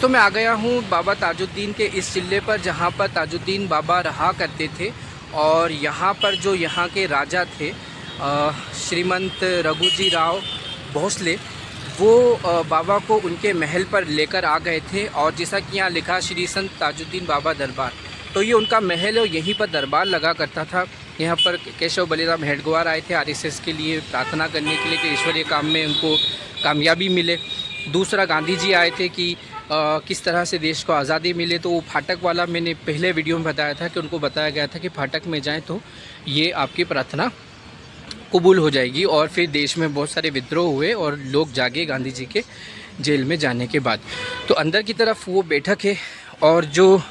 तो मैं आ गया हूँ बाबा ताजुद्दीन के इस चिल्ले पर, जहाँ पर ताजुद्दीन बाबा रहा करते थे। और यहाँ पर जो यहाँ के राजा थे श्रीमंत रघुजी राव भोसले, वो बाबा को उनके महल पर लेकर आ गए थे। और जैसा कि यहाँ लिखा श्री संत ताजुद्दीन बाबा दरबार, तो ये उनका महल है और यहीं पर दरबार लगा करता था। यहाँ पर केशव बलिराम हेडगेवार आए थे आरएसएस के लिए प्रार्थना करने के लिए कि ईश्वरीय काम में उनको कामयाबी मिले। दूसरा गांधी जी आए थे कि किस तरह से देश को आज़ादी मिले। तो वो फाटक वाला मैंने पहले वीडियो में बताया था कि उनको बताया गया था कि फाटक में जाएं तो ये आपकी प्रार्थना कबूल हो जाएगी। और फिर देश में बहुत सारे विद्रोह हुए और लोग जागे गांधी जी के जेल में जाने के बाद। तो अंदर की तरफ वो बैठक है। और जो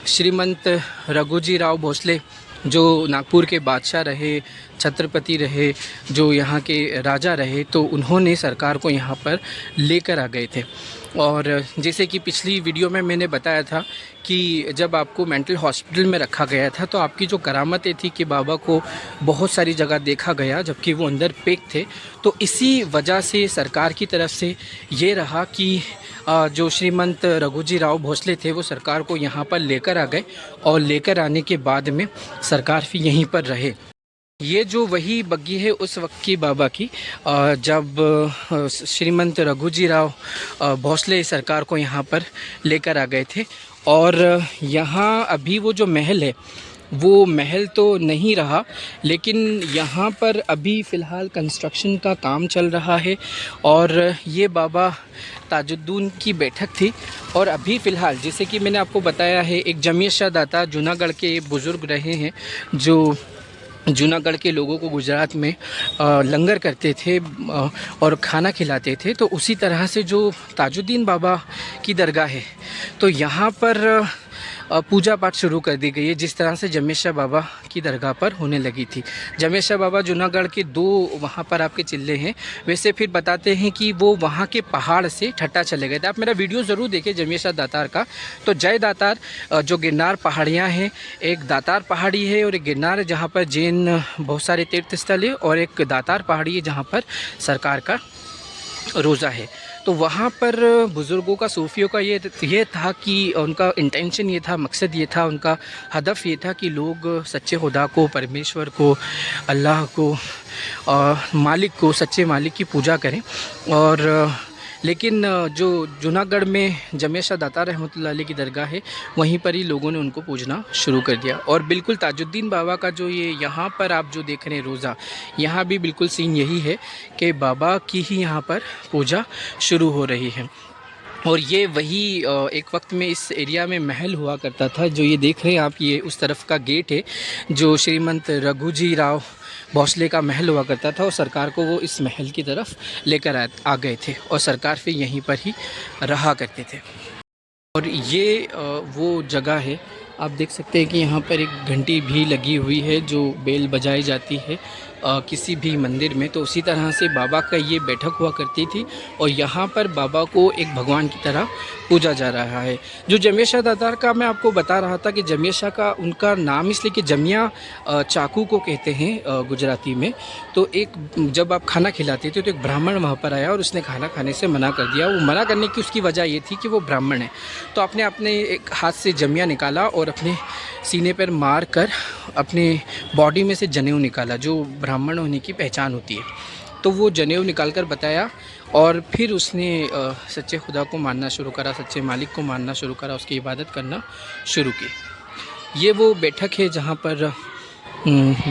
श्रीमंत रघुजी राव भोसले जो नागपुर के बादशाह रहे, छत्रपति रहे, जो यहाँ के राजा रहे, तो उन्होंने सरकार को यहाँ पर लेकर आ गए थे। और जैसे कि पिछली वीडियो में मैंने बताया था कि जब आपको मेंटल हॉस्पिटल में रखा गया था तो आपकी जो करामतें थी कि बाबा को बहुत सारी जगह देखा गया जबकि वो अंदर पैक थे। तो इसी वजह से सरकार की तरफ से ये रहा कि जो श्रीमंत रघुजी राव भोसले थे वो सरकार को यहाँ पर लेकर आ गए। और लेकर आने के बाद में सरकार फिर यहीं पर रहे। ये जो वही बग्गी है उस वक्त की बाबा की, जब श्रीमंत रघुजी राव भोसले सरकार को यहाँ पर लेकर आ गए थे। और यहाँ अभी वो जो महल है वो महल तो नहीं रहा, लेकिन यहाँ पर अभी फ़िलहाल कंस्ट्रक्शन का काम चल रहा है। और ये बाबा ताजुद्दीन की बैठक थी। और अभी फ़िलहाल जैसे कि मैंने आपको बताया है, एक जमीयत शाह दाता जूनागढ़ के बुज़ुर्ग रहे हैं जो जूनागढ़ के लोगों को गुजरात में लंगर करते थे और खाना खिलाते थे। तो उसी तरह से जो ताजुद्दीन बाबा की दरगाह है तो यहाँ पर पूजा पाठ शुरू कर दी गई है, जिस तरह से जमीयत शाह बाबा की दरगाह पर होने लगी थी। जमीयत शाह बाबा जूनागढ़ के दो वहाँ पर आपके चिल्ले हैं। वैसे फिर बताते हैं कि वो वहाँ के पहाड़ से ठट्टा चले गए थे। आप मेरा वीडियो ज़रूर देखें जमीयत शाह दातार का। तो जय दातार जो गिरनार पहाड़ियाँ हैं, एक दातार पहाड़ी है और एक गिरनार है जहाँ पर जैन बहुत सारे तीर्थ स्थल है, और एक दातार पहाड़ी है जहाँ पर सरकार का रोज़ा है। तो वहाँ पर बुज़ुर्गों का, सूफ़ियों का ये था कि उनका इंटेंशन ये था, मकसद ये था, उनका हदफ ये था कि लोग सच्चे खुदा को, परमेश्वर को, अल्लाह को, मालिक को, सच्चे मालिक की पूजा करें। और लेकिन जो जूनागढ़ में जमीयत शाह दाता रहमतुल्लाह अलैह की दरगाह है वहीं पर ही लोगों ने उनको पूजना शुरू कर दिया। और बिल्कुल ताजुद्दीन बाबा का जो ये यहाँ पर आप जो देख रहे हैं रोज़ा, यहाँ भी बिल्कुल सीन यही है कि बाबा की ही यहाँ पर पूजा शुरू हो रही है। और ये वही एक वक्त में इस एरिया में महल हुआ करता था। जो ये देख रहे हैं आप, ये उस तरफ का गेट है जो श्रीमंत रघुजी राव भोसले का महल हुआ करता था। और सरकार को वो इस महल की तरफ लेकर आ गए थे और सरकार फिर यहीं पर ही रहा करते थे। और ये वो जगह है, आप देख सकते हैं कि यहाँ पर एक घंटी भी लगी हुई है जो बेल बजाई जाती है किसी भी मंदिर में। तो उसी तरह से बाबा का ये बैठक हुआ करती थी और यहाँ पर बाबा को एक भगवान की तरह पूजा जा रहा है। जो जमीयत शाह दातार का मैं आपको बता रहा था कि जमीयत शाह का उनका नाम इसलिए कि जमिया चाकू को कहते हैं गुजराती में। तो एक जब आप खाना खिलाते थे तो एक ब्राह्मण वहाँ पर आया और उसने खाना खाने से मना कर दिया। वो मना करने की उसकी वजह ये थी कि वो ब्राह्मण है। तो आपने अपने एक हाथ से जमिया निकाला और अपने सीने पर मार कर अपने बॉडी में से जनेऊ निकाला, जो ब्राह्मण होने की पहचान होती है। तो वो जनेऊ निकाल कर बताया और फिर उसने सच्चे खुदा को मानना शुरू करा, सच्चे मालिक को मानना शुरू करा, उसकी इबादत करना शुरू की। ये वो बैठक है जहाँ पर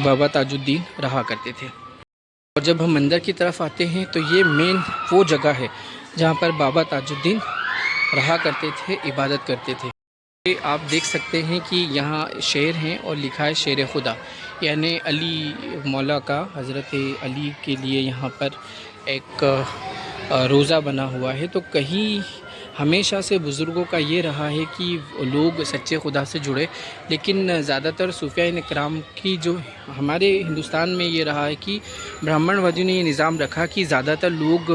बाबा ताजुद्दीन रहा करते थे। और जब हम अंदर की तरफ आते हैं तो ये मेन वो जगह है जहाँ पर बाबा ताजुद्दीन रहा करते थे, इबादत करते थे। आप देख सकते हैं कि यहाँ शेर हैं और लिखा है शेर खुदा, यानी अली मौला का, हज़रत अली के लिए यहाँ पर एक रोज़ा बना हुआ है। तो कहीं हमेशा से बुज़ुर्गों का ये रहा है कि लोग सच्चे खुदा से जुड़े, लेकिन ज़्यादातर सूफिया इकराम की जो हमारे हिंदुस्तान में ये रहा है कि ब्राह्मणवादियों ने ये निज़ाम रखा कि ज़्यादातर लोग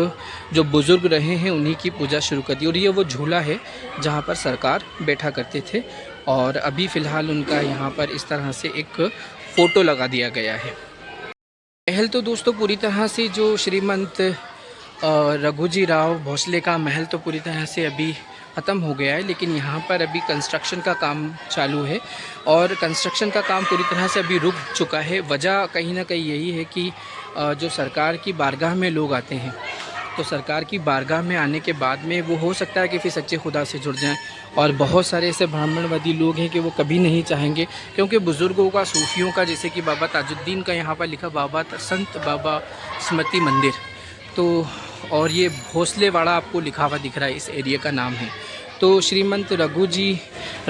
जो बुज़ुर्ग रहे हैं उन्हीं की पूजा शुरू कर दी। और ये वो झूला है जहाँ पर सरकार बैठा करते थे और अभी फ़िलहाल उनका यहाँ पर इस तरह से एक फ़ोटो लगा दिया गया है। महल तो दोस्तों पूरी तरह से जो श्रीमंत रघुजी राव भोसले का महल तो पूरी तरह से अभी ख़त्म हो गया है, लेकिन यहाँ पर अभी कंस्ट्रक्शन का काम चालू है और कंस्ट्रक्शन का काम पूरी तरह से अभी रुक चुका है। वजह कहीं ना कहीं यही है कि जो सरकार की बारगाह में लोग आते हैं, तो सरकार की बारगाह में आने के बाद में वो हो सकता है कि फिर सच्चे खुदा से जुड़ जाएं, और बहुत सारे ऐसे ब्राह्मणवादी लोग हैं कि वो कभी नहीं चाहेंगे, क्योंकि बुज़ुर्गों का, सूफ़ियों का, जैसे कि बाबा ताजुद्दीन का यहाँ पर लिखा संत बाबा स्मृति मंदिर, तो और ये भोसलेवाड़ा आपको लिखा हुआ दिख रहा है, इस एरिया का नाम है। तो श्रीमंत रघुजी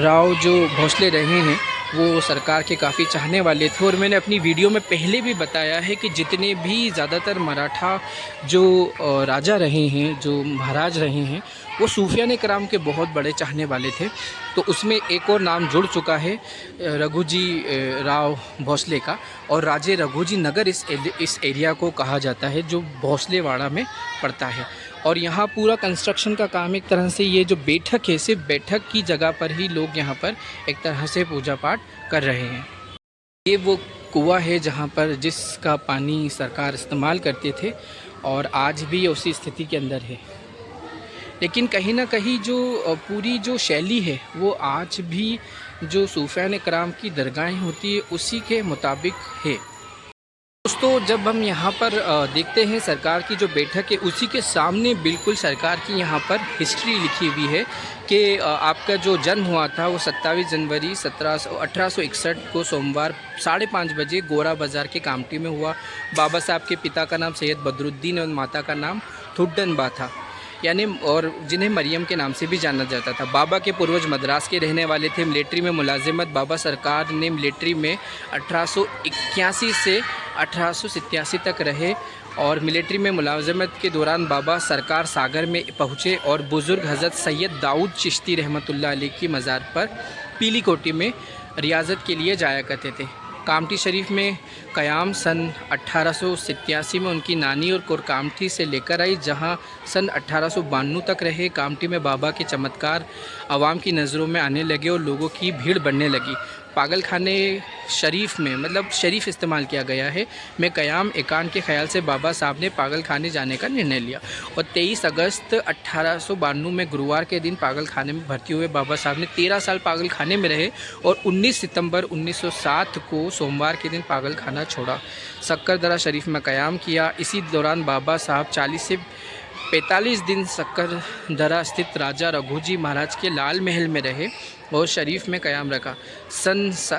राव जो भोसले रहे हैं वो सरकार के काफ़ी चाहने वाले थे, और मैंने अपनी वीडियो में पहले भी बताया है कि जितने भी ज़्यादातर मराठा जो राजा रहे हैं, जो महाराज रहे हैं, वो सूफियाने कराम के बहुत बड़े चाहने वाले थे। तो उसमें एक और नाम जुड़ चुका है रघुजी राव भोसले का, और राजे रघुजी नगर इस एरिया को कहा जाता है जो भोसलेवाड़ा में पड़ता है। और यहाँ पूरा कंस्ट्रक्शन का काम एक तरह से, ये जो बैठक है, सिर्फ बैठक की जगह पर ही लोग यहाँ पर एक तरह से पूजा पाठ कर रहे हैं। ये वो कुआं है जहाँ पर जिसका पानी सरकार इस्तेमाल करते थे, और आज भी उसी स्थिति के अंदर है। लेकिन कहीं ना कहीं जो पूरी जो शैली है वो आज भी जो सूफियाने कराम की दरगाहें होती है उसी के मुताबिक है। दोस्तों, जब हम यहाँ पर देखते हैं सरकार की जो बैठक है, उसी के सामने बिल्कुल सरकार की यहाँ पर हिस्ट्री लिखी हुई है कि आपका जो जन्म हुआ था वो 27 जनवरी 1861 को सोमवार 5:30 बजे गोरा बाज़ार के कामटी में हुआ। बाबा साहब के पिता का नाम सैयद बदरुद्दीन और माता का नाम थुड्डनबा था, यानी, और जिन्हें मरियम के नाम से भी जाना जाता था। बाबा के पूर्वज मद्रास के रहने वाले थे। मिलिट्री में मुलाजिमत बाबा सरकार ने मिलिट्री में 1881 से 1887 तक रहे, और मिलिट्री में मुलाजिमत के दौरान बाबा सरकार सागर में पहुँचे और बुज़ुर्ग हज़रत सैयद दाऊद चिश्ती रहमतुल्लाह अलैह की मज़ार पर पीली कोठी में रियाज़त के लिए जाया करते थे। कामठी शरीफ में क़याम सन 1887 में उनकी नानी और कामठी से लेकर आई, जहां सन 1892 तक रहे। कामठी में बाबा के चमत्कार आवाम की नज़रों में आने लगे और लोगों की भीड़ बढ़ने लगी। पागल खाने शरीफ में, मतलब शरीफ इस्तेमाल किया गया है, में क़याम एकान के ख्याल से बाबा साहब ने पागल खाने जाने का निर्णय लिया, और 23 अगस्त 1892 में गुरुवार के दिन पागल खाने में भर्ती हुए बाबा साहब ने 13 साल पागल खाने में रहे, और 19 सितंबर 1907 को सोमवार के दिन पागल खाना छोड़ा, सक्कर दरा शरीफ में क़याम किया। इसी दौरान बाबा साहब 40 से 45 दिन सक्कर दरा स्थित राजा रघुजी महाराज के लाल महल में रहे और शरीफ में क़याम रखा। सन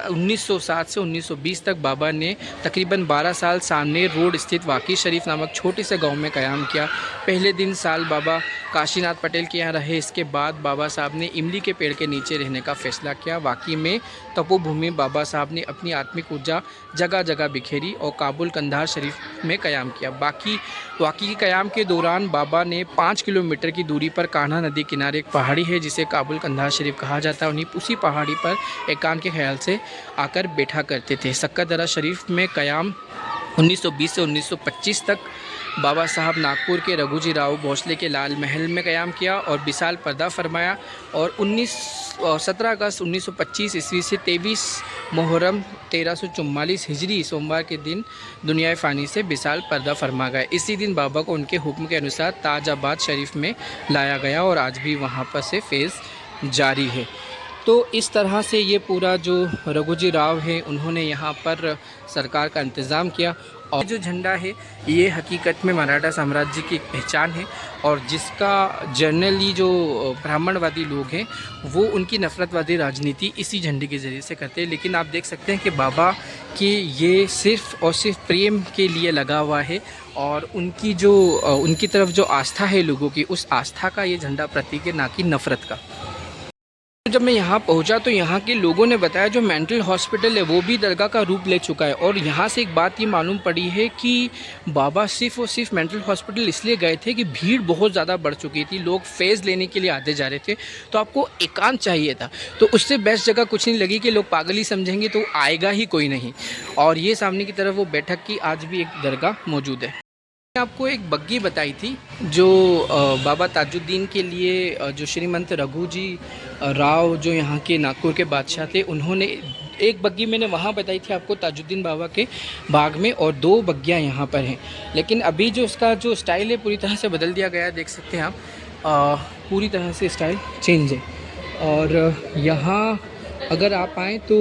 1907 से 1920 तक बाबा ने तकरीबन 12 साल सामनेर रोड स्थित वाकी शरीफ नामक छोटे से गांव में क़याम किया। पहले दिन साल बाबा काशीनाथ पटेल के यहाँ रहे। इसके बाद बाबा साहब ने इमली के पेड़ के नीचे रहने का फ़ैसला किया। वाकी में तपोभूमि बाबा साहब ने अपनी आत्मिक ऊर्जा जगह जगह बिखेरी और काबुल कंधार शरीफ में क़याम किया। वाकी के क़याम के दौरान बाबा ने 5 किलोमीटर की दूरी पर कान्हा नदी किनारे एक पहाड़ी है जिसे काबुल कंधार शरीफ कहा जाता है, उसी पहाड़ी पर एकांत के ख्याल से आकर बैठा करते थे। सक्कर दरा शरीफ में क़याम 1920 से 1925 तक बाबा साहब नागपुर के रघुजी राव भोसले के लाल महल में क़याम किया और विशाल पर्दा फरमाया, और 17 अगस्त 1925 ईस्वी से 23 मुहर्रम 1344 हिजरी सोमवार के दिन दुनिया फ़ानी से विशाल पर्दा फरमा गया। इसी दिन बाबा को उनके हुक्म के अनुसार ताजाबाद शरीफ में लाया गया और आज भी वहाँ पर से फैज़ जारी है। तो इस तरह से ये पूरा जो रघुजी राव है उन्होंने यहाँ पर सरकार का इंतज़ाम किया। और जो झंडा है ये हकीकत में मराठा साम्राज्य की एक पहचान है, और जिसका जनरली जो ब्राह्मणवादी लोग हैं वो उनकी नफ़रतवादी राजनीति इसी झंडे के ज़रिए से करते हैं। लेकिन आप देख सकते हैं कि बाबा की ये सिर्फ़ और सिर्फ प्रेम के लिए लगा हुआ है, और उनकी तरफ जो आस्था है लोगों की, उस आस्था का ये झंडा प्रतीक है, ना कि नफ़रत का। जब मैं यहाँ पहुँचा तो यहाँ के लोगों ने बताया जो मेंटल हॉस्पिटल है वो भी दरगाह का रूप ले चुका है। और यहाँ से एक बात ये मालूम पड़ी है कि बाबा सिर्फ़ और सिर्फ मेंटल हॉस्पिटल इसलिए गए थे कि भीड़ बहुत ज़्यादा बढ़ चुकी थी, लोग फैज़ लेने के लिए आते जा रहे थे, तो आपको एकांत चाहिए था। तो उससे बेस्ट जगह कुछ नहीं लगी कि लोग पागल ही समझेंगे तो आएगा ही कोई नहीं। और ये सामने की तरफ वो बैठक की आज भी एक दरगाह मौजूद है। आपको एक बग्गी बताई थी जो बाबा ताजुद्दीन के लिए जो श्रीमंत रघुजी राव जो यहाँ के नागपुर के बादशाह थे, उन्होंने एक बग्गी मैंने वहाँ बताई थी आपको ताजुद्दीन बाबा के बाग में, और 2 बग्गियाँ यहाँ पर हैं। लेकिन अभी जो इसका जो स्टाइल है पूरी तरह से बदल दिया गया है, देख सकते हैं आप। पूरी तरह से स्टाइल चेंज है। और यहाँ अगर आप आएँ तो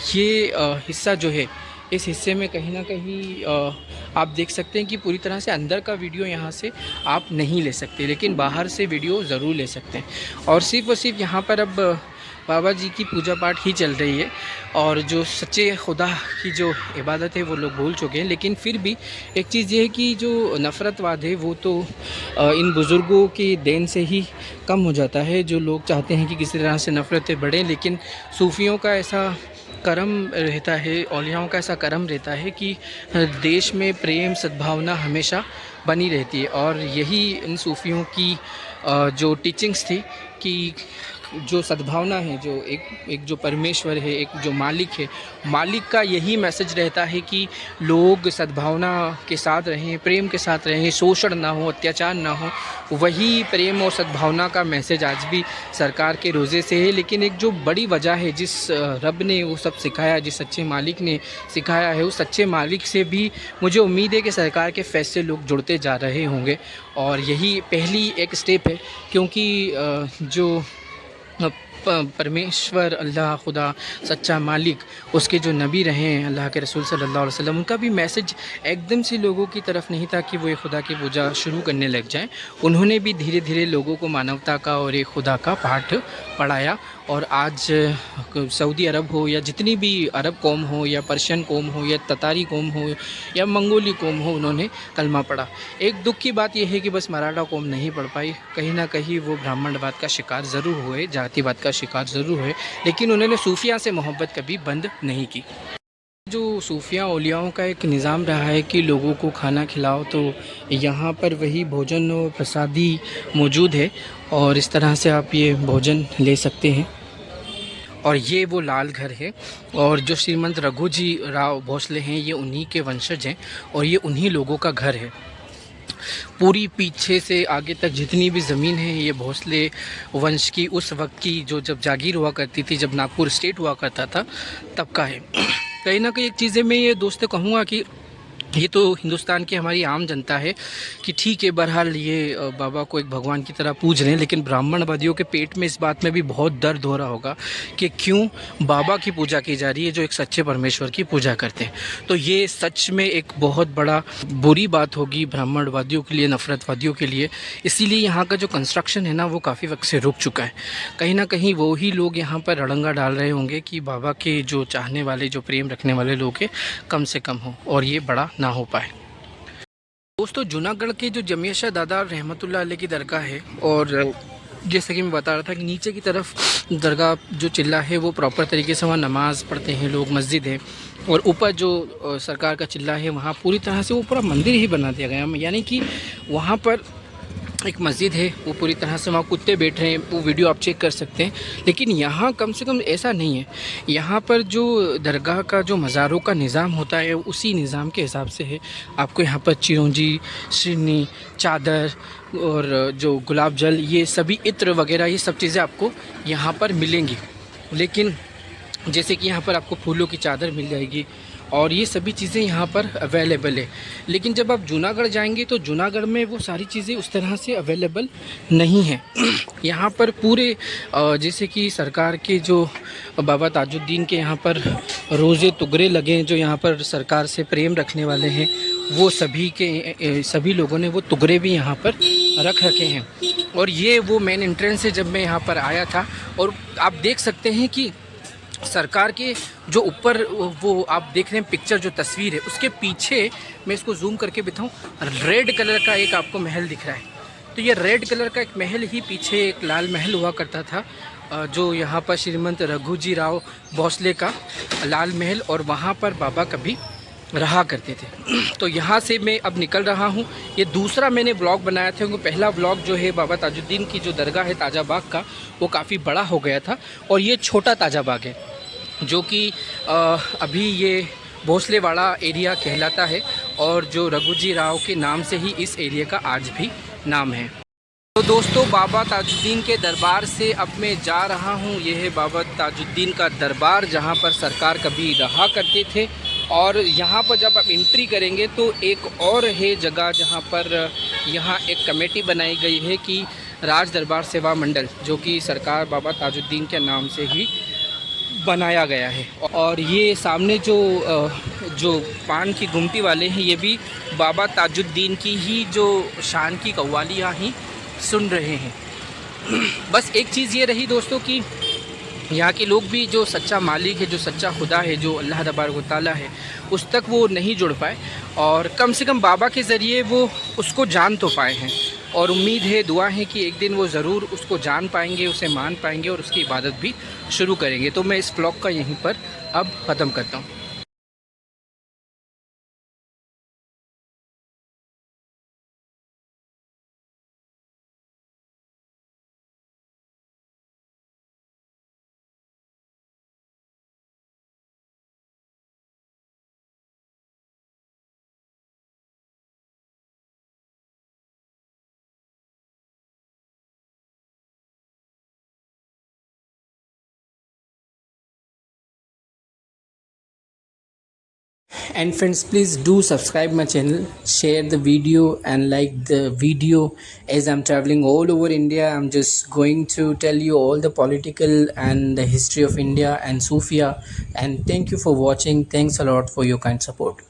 ये हिस्सा जो है, इस हिस्से में कहीं ना कहीं आप देख सकते हैं कि पूरी तरह से अंदर का वीडियो यहाँ से आप नहीं ले सकते, लेकिन बाहर से वीडियो ज़रूर ले सकते हैं। और सिर्फ यहाँ पर अब बाबा जी की पूजा पाठ ही चल रही है, और जो सच्चे खुदा की जो इबादत है वो लोग भूल चुके हैं। लेकिन फिर भी एक चीज़ ये है कि जो नफ़रतवाद है वो तो इन बुज़ुर्गों की देन से ही कम हो जाता है। जो लोग चाहते हैं कि किसी तरह से नफ़रतें बढ़ें, लेकिन सूफ़ियों का ऐसा करम रहता है, औलियाओं का ऐसा करम रहता है कि देश में प्रेम सद्भावना हमेशा बनी रहती है। और यही इन सूफ़ियों की जो टीचिंग्स थी कि जो सद्भावना है, जो एक जो परमेश्वर है, एक जो मालिक है, मालिक का यही मैसेज रहता है कि लोग सद्भावना के साथ रहें, प्रेम के साथ रहें, शोषण ना हो, अत्याचार ना हो। वही प्रेम और सद्भावना का मैसेज आज भी सरकार के रोज़े से है। लेकिन एक जो बड़ी वजह है, जिस रब ने वो सब सिखाया, जिस सच्चे मालिक ने सिखाया है, उस सच्चे मालिक से भी मुझे उम्मीद है कि सरकार के फैसले लोग जुड़ते जा रहे होंगे। और यही पहली एक स्टेप है, क्योंकि जो परमेश्वर अल्लाह खुदा सच्चा मालिक, उसके जो नबी रहे हैं अल्लाह के रसूल सल्लल्लाहु अलैहि वसल्लम, उनका भी मैसेज एकदम से लोगों की तरफ नहीं था कि वो एक खुदा की पूजा शुरू करने लग जाएं। उन्होंने भी धीरे धीरे लोगों को मानवता का और एक खुदा का पाठ पढ़ाया। और आज सऊदी अरब हो या जितनी भी अरब कौम हो या पर्शियन कौम हो या ततारी कौम हो या मंगोली कौम हो, उन्होंने कलमा पढ़ा। एक दुख की बात यह है कि बस मराठा कौम नहीं पढ़ पाई। कहीं ना कहीं वो ब्राह्मणवाद का शिकार ज़रूर हुए, जातिवाद का शिकार ज़रूर हुए, लेकिन उन्होंने सूफिया से मोहब्बत कभी बंद नहीं की। जो सूफिया औलियाओं का एक निज़ाम रहा है कि लोगों को खाना खिलाओ, तो यहाँ पर वही भोजन और प्रसादी मौजूद है, और इस तरह से आप ये भोजन ले सकते हैं। और ये वो लाल घर है, और जो श्रीमंत रघुजी राव भोसले हैं, ये उन्हीं के वंशज हैं, और ये उन्हीं लोगों का घर है। पूरी पीछे से आगे तक जितनी भी ज़मीन है, ये भोसले वंश की उस वक्त की जो जब जागीर हुआ करती थी, जब नागपुर स्टेट हुआ करता था, तब का है। कहीं ना कहीं एक चीज़ें मैं ये दोस्तों कहूँगा कि ये तो हिंदुस्तान की हमारी आम जनता है कि ठीक है, बहरहाल ये बाबा को एक भगवान की तरह पूज रहे हैं, लेकिन ब्राह्मणवादियों के पेट में इस बात में भी बहुत दर्द हो रहा होगा कि क्यों बाबा की पूजा की जा रही है, जो एक सच्चे परमेश्वर की पूजा करते हैं। तो ये सच में एक बहुत बड़ा बुरी बात होगी ब्राह्मणवादियों के लिए, नफ़रतवादियों के लिए। इसीलिए यहाँ का जो कंस्ट्रक्शन है ना, वो काफ़ी वक्त से रुक चुका है। कहीं ना कहीं वो ही लोग यहाँ पर अड़ंगा डाल रहे होंगे कि बाबा के जो चाहने वाले, जो प्रेम रखने वाले लोग हैं, कम से कम हो और ये बड़ा ना हो पाए। दोस्तों, जूनागढ़ के जो जमिया शाह दादा रहमतुल्लाह अलैह की दरगाह है, और जैसे कि मैं बता रहा था कि नीचे की तरफ दरगाह जो चिल्ला है वो प्रॉपर तरीके से वहाँ नमाज़ पढ़ते हैं लोग, मस्जिद है। और ऊपर जो सरकार का चिल्ला है, वहाँ पूरी तरह से वो पूरा मंदिर ही बना दिया गया, यानी कि वहाँ पर एक मस्जिद है, वो पूरी तरह से वहाँ कुत्ते बैठ रहे हैं, वो वीडियो आप चेक कर सकते हैं। लेकिन यहाँ कम से कम ऐसा नहीं है। यहाँ पर जो दरगाह का जो मज़ारों का निज़ाम होता है, उसी निज़ाम के हिसाब से है। आपको यहाँ पर चिरौंजी, श्रीनी, चादर और जो गुलाब जल, ये सभी इत्र वगैरह, ये सब चीज़ें आपको यहाँ पर मिलेंगी। लेकिन जैसे कि यहाँ पर आपको फूलों की चादर मिल जाएगी, और ये सभी चीज़ें यहाँ पर अवेलेबल है। लेकिन जब आप जूनागढ़ जाएंगे तो जूनागढ़ में वो सारी चीज़ें उस तरह से अवेलेबल नहीं हैं। यहाँ पर पूरे जैसे कि सरकार के जो बाबा ताजुद्दीन के यहाँ पर रोज़े तुगरे लगे हैं, जो यहाँ पर सरकार से प्रेम रखने वाले हैं, वो सभी लोगों ने वो तुगरे भी यहाँ पर रख रखे हैं। और ये वो मेन एंट्रेंस है जब मैं यहाँ पर आया था। और आप देख सकते हैं कि सरकार के जो ऊपर वो आप देख रहे हैं पिक्चर, जो तस्वीर है, उसके पीछे मैं इसको जूम करके बताऊं, रेड कलर का एक आपको महल दिख रहा है। तो ये रेड कलर का एक महल ही पीछे एक लाल महल हुआ करता था, जो यहाँ पर श्रीमंत रघुजी राव भोसले का लाल महल, और वहाँ पर बाबा कभी रहा करते थे। तो यहाँ से मैं अब निकल रहा हूँ। ये दूसरा मैंने ब्लॉग बनाया था, क्योंकि पहला ब्लॉग जो है बाबा ताजुद्दीन की जो दरगाह है ताजा बाग का, वो काफ़ी बड़ा हो गया था, और ये छोटा ताजा बाग है, जो कि अभी ये भोसलेवाड़ा एरिया कहलाता है, और जो रघुजी राव के नाम से ही इस एरिया का आज भी नाम है। तो दोस्तों, बाबा ताजुद्दीन के दरबार से अब मैं जा रहा हूँ। ये है बाबा ताजुद्दीन का दरबार, जहाँ पर सरकार कभी रहा करते थे। और यहाँ पर जब आप एंट्री करेंगे तो एक और है जगह जहाँ पर यहाँ एक कमेटी बनाई गई है कि राज दरबार सेवा मंडल, जो कि सरकार बाबा ताजुद्दीन के नाम से ही बनाया गया है। और ये सामने जो पान की गुमटी वाले हैं, ये भी बाबा ताजुद्दीन की ही जो शान की कव्वालियाँ ही सुन रहे हैं। बस एक चीज़ ये रही दोस्तों कि यहाँ के लोग भी जो सच्चा मालिक है, जो सच्चा खुदा है, जो अल्लाह तबारक व तआला है, उस तक वो नहीं जुड़ पाए, और कम से कम बाबा के ज़रिए वो उसको जान तो पाए हैं। और उम्मीद है, दुआ है कि एक दिन वो ज़रूर उसको जान पाएंगे, उसे मान पाएंगे और उसकी इबादत भी शुरू करेंगे। तो मैं इस ब्लॉग का यहीं पर अब ख़त्म करता हूँ। And friends, please do subscribe my channel, share the video and like the video. As I'm traveling all over India, I'm just going to tell you all the political and the history of India and Sufia. And thank you for watching. Thanks a lot for your kind support.